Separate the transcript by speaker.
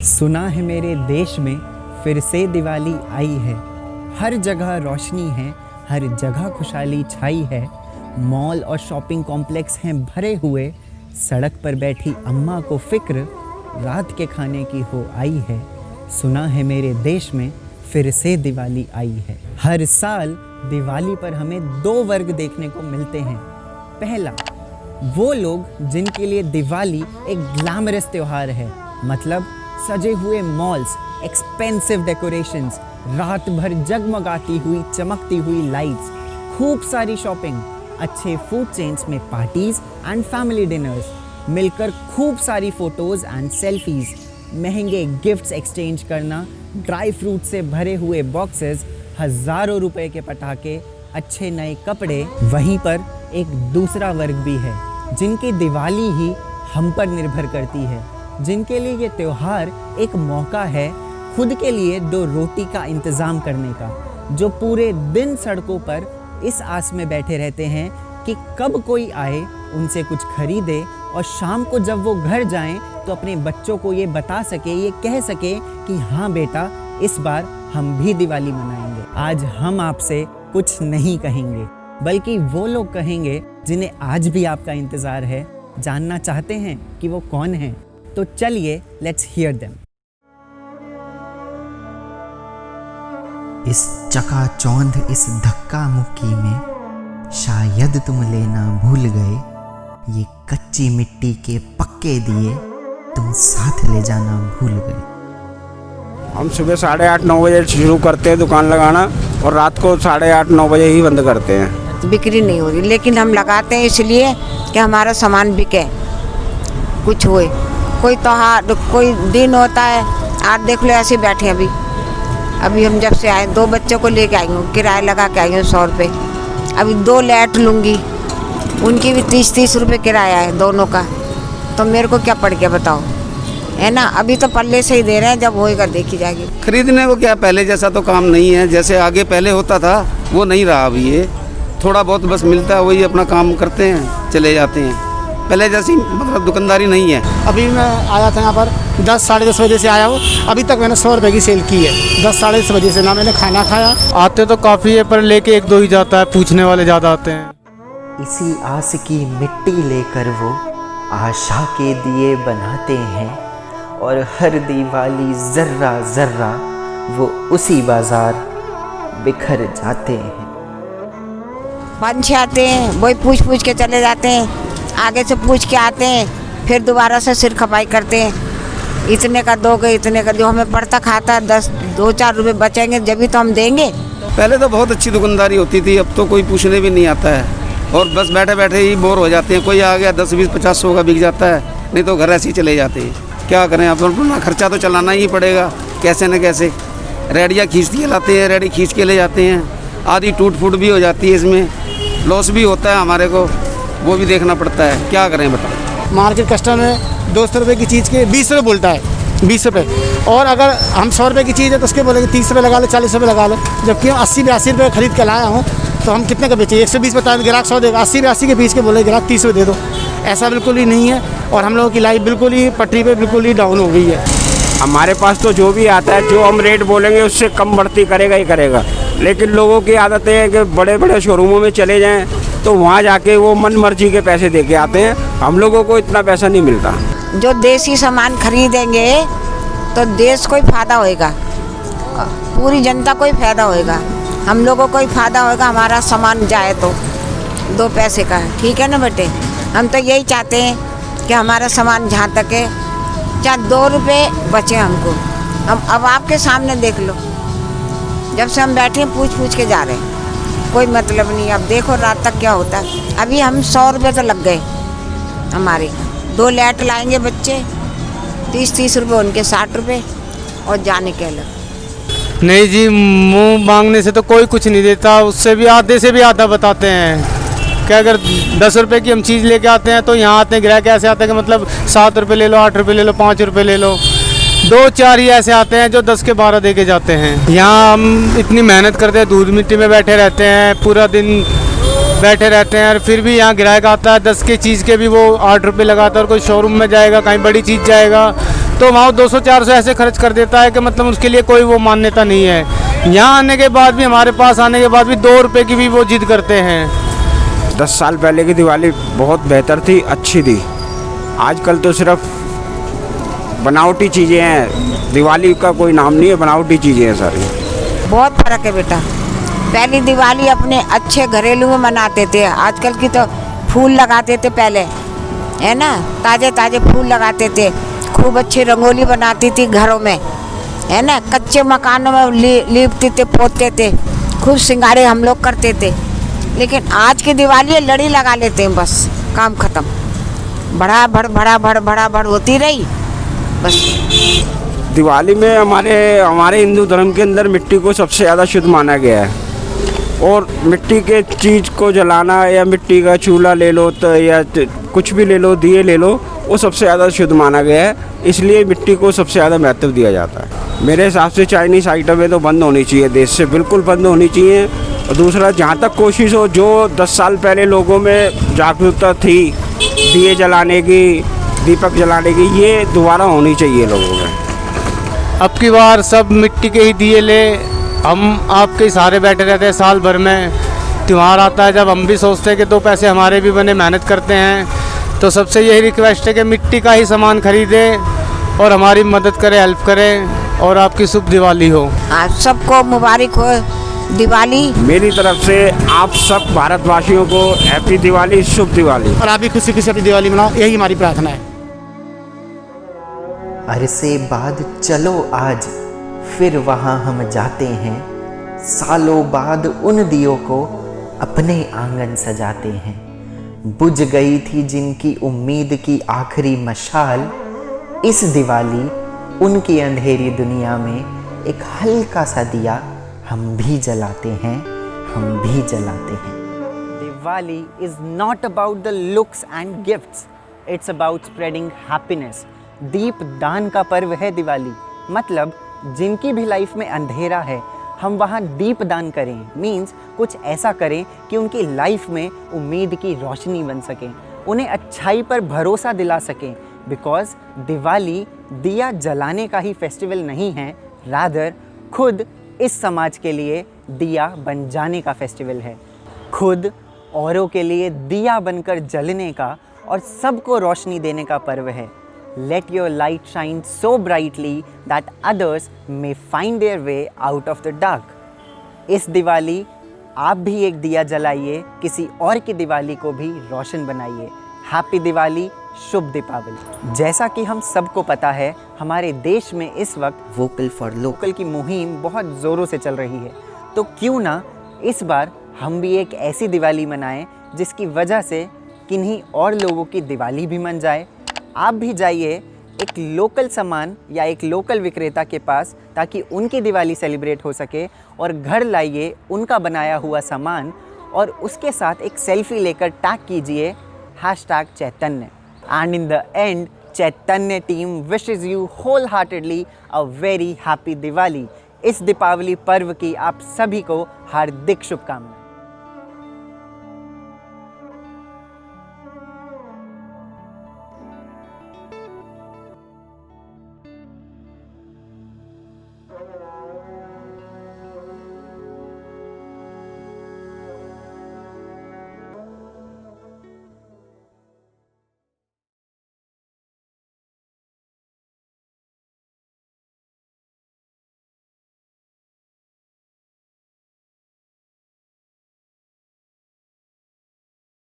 Speaker 1: सुना है मेरे देश में फिर से दिवाली आई है। हर जगह रोशनी है, हर जगह खुशहाली छाई है। मॉल और शॉपिंग कॉम्प्लेक्स हैं भरे हुए। सड़क पर बैठी अम्मा को फिक्र रात के खाने की हो आई है। सुना है मेरे देश में फिर से दिवाली आई है। हर साल दिवाली पर हमें दो वर्ग देखने को मिलते हैं। पहला, वो लोग जिनके लिए दिवाली एक ग्लैमरस त्योहार है, मतलब सजे हुए मॉल्स, एक्सपेंसिव डेकोरेशंस, रात भर जगमगाती हुई चमकती हुई लाइट्स, खूब सारी शॉपिंग, अच्छे फूड चेन्स में पार्टीज एंड फैमिली डिनर्स, मिलकर खूब सारी फोटोज एंड सेल्फीज, महंगे गिफ्ट्स एक्सचेंज करना, ड्राई फ्रूट से भरे हुए बॉक्सेस, हजारों रुपए के पटाखे, अच्छे नए कपड़े। वहीं पर एक दूसरा वर्ग भी है जिनकी दिवाली ही हम पर निर्भर करती है, जिनके लिए ये त्योहार एक मौका है खुद के लिए दो रोटी का इंतज़ाम करने का, जो पूरे दिन सड़कों पर इस आस में बैठे रहते हैं कि कब कोई आए, उनसे कुछ खरीदे और शाम को जब वो घर जाएं तो अपने बच्चों को ये बता सके, ये कह सके कि हाँ बेटा, इस बार हम भी दिवाली मनाएंगे। आज हम आपसे कुछ नहीं कहेंगे, बल्कि वो लोग कहेंगे जिन्हें आज भी आपका इंतज़ार है। जानना चाहते हैं कि वो कौन हैं? तो चलिए, लेट्स हियर देम।
Speaker 2: इस चकाचौंध, इस धक्का मुक्की में शायद तुम लेना भूल गए, ये कच्ची मिट्टी के पक्के दिए तुम साथ ले जाना भूल गए।
Speaker 3: हम सुबह 8:30-9 बजे शुरू करते हैं दुकान लगाना और रात को 8:30-9 बजे ही बंद करते हैं।
Speaker 4: बिक्री नहीं हो रही, लेकिन हम लगाते हैं इसलिए कि हमारा सामान बिके, कुछ होए। कोई त्योहार, कोई दिन होता है, आज देख लो ऐसे बैठे अभी हम जब से आए 2 बच्चों को लेके आई हूँ, किराया लगा के आई हूँ 100 रुपये। अभी 2 लाइट लूँगी, उनकी भी 30-30 रुपये किराया है दोनों का, तो मेरे को क्या पड़ गया बताओ, है ना। अभी तो पल्ले से ही दे रहे हैं, जब होएगा देखी जाएगी।
Speaker 3: खरीदने को क्या, पहले जैसा तो काम नहीं है, जैसे आगे पहले होता था वो नहीं रहा। अभी ये थोड़ा बहुत बस मिलता है, वही अपना काम करते हैं, चले जाते हैं। पहले जैसी मतलब दुकानदारी नहीं है।
Speaker 5: अभी मैं आया था यहाँ पर 10-10:30 बजे से आया हूँ, अभी तक मैंने 100 रुपये की सेल की है। 10-10:30 बजे से ना मैंने खाना खाया।
Speaker 6: आते तो काफ़ी है, पर लेके 1-2 ही जाता है, पूछने वाले ज़्यादा आते हैं।
Speaker 2: इसी आस की मिट्टी लेकर वो आशा के दिए बनाते हैं, और हर दिवाली जर्रा जर्रा वो उसी बाजार बिखर जाते हैं।
Speaker 4: पंछी आते हैं, वही पूछ के चले जाते हैं, आगे से पूछ के आते हैं, फिर दोबारा से सिर खपाई करते हैं। इतने का दोगे, इतने का, जो हमें पड़ता खाता है 2-4 रुपये बचेंगे जब भी तो हम देंगे।
Speaker 3: पहले तो बहुत अच्छी दुकानदारी होती थी, अब तो कोई पूछने भी नहीं आता है और बस बैठे बैठे ही बोर हो जाते हैं। कोई आ गया 10-20-50 का बिक जाता है, नहीं तो घर ऐसे ही चले जाते हैं। क्या करें, अब अपना खर्चा तो चलाना ही पड़ेगा कैसे न कैसे। रेडियाँ खींच के लाते हैं, रेडी खींच के ले जाते हैं, आधी टूट फूट भी हो जाती है, इसमें लॉस भी होता है हमारे को, वो भी देखना पड़ता है। क्या करें बताओ।
Speaker 5: मार्केट कस्टमर 200 रुपये की चीज़ के 20 रुपये बोलता है, 20 रुपये, और अगर हम 100 रुपये की चीज़ है तो उसके बोलेंगे 30 रुपये लगा लो, 40 रुपये लगा लो। जबकि हम 80-82 रुपये खरीद के लाया हूँ, तो हम कितने का बेचे? 120 बताए ग्राहक 100 देगा, 80-82 के बीच के बोले ग्राहक 30 रुपये दे दो। ऐसा बिल्कुल ही नहीं है, और हम लोगों की लाइफ बिल्कुल ही पटरी पे बिल्कुल ही डाउन हो गई है।
Speaker 3: हमारे पास तो जो भी आता है, जो हम रेट बोलेंगे उससे कम बढ़ती करेगा ही करेगा, लेकिन लोगों की आदत है कि बड़े बड़े शोरूमों में चले जाएं तो वहाँ जाके वो मन मर्जी के पैसे दे के आते हैं। हम लोगों को इतना पैसा नहीं मिलता।
Speaker 4: जो देसी सामान खरीदेंगे तो देश को ही फायदा होएगा, पूरी जनता को ही फायदा होएगा, हम लोगों को ही फायदा होएगा। हमारा सामान जाए तो 2 पैसे का है, ठीक है ना बेटे। हम तो यही चाहते हैं कि हमारा सामान जहाँ तक है, चाहे 2 रुपये बचे हमको। हम अब आपके सामने देख लो, जब से हम बैठे पूछ के जा रहे हैं, कोई मतलब नहीं। अब देखो रात तक क्या होता है। अभी हम 100 रुपये तो लग गए हमारे, 2 लाइट लाएंगे बच्चे, 30-30 रुपये उनके, 60 रुपये, और जाने के अलग।
Speaker 6: नहीं जी, मुंह मांगने से तो कोई कुछ नहीं देता, उससे भी आधे से भी आधा बताते हैं कि अगर 10 रुपये की हम चीज़ लेके आते हैं तो यहाँ आते हैं ग्राहक ऐसे आते हैं कि मतलब 7 रुपये ले लो, 8 रुपये ले लो, 5 रुपये ले लो। 2-4 ही ऐसे आते हैं जो 10 के 12 दे के जाते हैं। यहाँ हम इतनी मेहनत करते हैं, धूल मिट्टी में बैठे रहते हैं, पूरा दिन बैठे रहते हैं, और फिर भी यहाँ ग्राहक आता है 10 के चीज़ के भी वो 8 रुपये लगाता है। और कोई शोरूम में जाएगा, कहीं बड़ी चीज़ जाएगा तो वहाँ 200-400 ऐसे खर्च कर देता है कि मतलब उसके लिए कोई वो मान्यता नहीं है। यहाँ आने के बाद भी, हमारे पास आने के बाद भी 2 रुपये की भी वो जिद करते हैं।
Speaker 7: 10 साल पहले की दिवाली बहुत बेहतर थी, अच्छी थी। आजकल तो सिर्फ बनावटी चीज़ें हैं, दिवाली का कोई नाम नहीं है, बनावटी चीज़ें हैं सारी।
Speaker 4: बहुत फर्क है बेटा। पहली दिवाली अपने अच्छे घरेलू में मनाते थे, आजकल की तो फूल लगाते थे पहले, है ना, ताज़े ताज़े फूल लगाते थे, खूब अच्छी रंगोली बनाती थी घरों में, है ना, कच्चे मकानों में लीपते थे, पोतते थे, खूब सिंगारे हम लोग करते थे। लेकिन आज की दिवाली लड़ी लगा लेते हैं, बस काम ख़त्म, बड़ा भड़ होती रही बस।
Speaker 7: दिवाली में हमारे हिंदू धर्म के अंदर मिट्टी को सबसे ज़्यादा शुद्ध माना गया है, और मिट्टी के चीज़ को जलाना या मिट्टी का चूल्हा ले लो तो या कुछ भी ले लो, दिए ले लो, वो सबसे ज़्यादा शुद्ध माना गया है, इसलिए मिट्टी को सबसे ज़्यादा महत्व दिया जाता है। मेरे हिसाब से चाइनीज़ आइटमें तो बंद होनी चाहिए, देश से बिल्कुल बंद होनी चाहिए। और दूसरा, जहाँ तक कोशिश हो, जो 10 साल पहले लोगों में जागरूकता थी दिए जलाने की, दीपक जलाने की, ये दोबारा होनी चाहिए लोगों में।
Speaker 6: अब की बार सब मिट्टी के ही दिए ले, हम आपके सहारे बैठे रहते हैं। साल भर में त्यौहार आता है जब हम भी सोचते हैं कि 2 पैसे हमारे भी बने, मेहनत करते हैं, तो सबसे यही रिक्वेस्ट है कि मिट्टी का ही सामान खरीदें और हमारी मदद करें, हेल्प करें, और आपकी शुभ दिवाली हो।
Speaker 4: आप सबको मुबारक हो दिवाली।
Speaker 7: मेरी तरफ से आप सब भारतवासियों को हैप्पी दिवाली, शुभ दिवाली।
Speaker 5: और आप भी खुशी खुशी अपनी दिवाली मनाओ, यही हमारी प्रार्थना है।
Speaker 2: अरसे बाद चलो आज फिर वहाँ हम जाते हैं, सालों बाद उन दियों को अपने आंगन सजाते हैं। बुझ गई थी जिनकी उम्मीद की आखिरी मशाल, इस दिवाली उनकी अंधेरी दुनिया में एक हल्का सा दिया हम भी जलाते हैं, हम भी जलाते हैं।
Speaker 1: Diwali is not about the looks and gifts. It's about spreading happiness. दीप दान का पर्व है दिवाली। मतलब जिनकी भी लाइफ में अंधेरा है, हम वहाँ दीप दान करें, मीन्स कुछ ऐसा करें कि उनकी लाइफ में उम्मीद की रोशनी बन सके, उन्हें अच्छाई पर भरोसा दिला सकें। बिकॉज दिवाली दिया जलाने का ही फेस्टिवल नहीं है, रादर खुद इस समाज के लिए दिया बन जाने का फेस्टिवल है। खुद औरों के लिए दिया बनकर जलने का और सबको रोशनी देने का पर्व है। Let your light shine so brightly that others may find their way out of the dark. इस दिवाली आप भी एक दिया जलाइए, किसी और की दिवाली को भी रोशन बनाइए। हैप्पी दिवाली, शुभ दीपावली। जैसा कि हम सबको पता है, हमारे देश में इस वक्त
Speaker 2: वोकल फॉर
Speaker 1: लोकल की मुहिम बहुत ज़ोरों से चल रही है, तो क्यों ना इस बार हम भी एक ऐसी दिवाली मनाएं जिसकी वजह से किन्हीं और लोगों की दिवाली भी मन जाए। आप भी जाइए एक लोकल सामान या एक लोकल विक्रेता के पास ताकि उनकी दिवाली सेलिब्रेट हो सके, और घर लाइए उनका बनाया हुआ सामान और उसके साथ एक सेल्फी लेकर टैग कीजिए #Chaitanya. And in the end, Chaitanya team wishes you wholeheartedly a very happy Diwali. इस दीपावली पर्व की आप सभी को हार्दिक शुभकामनाएं।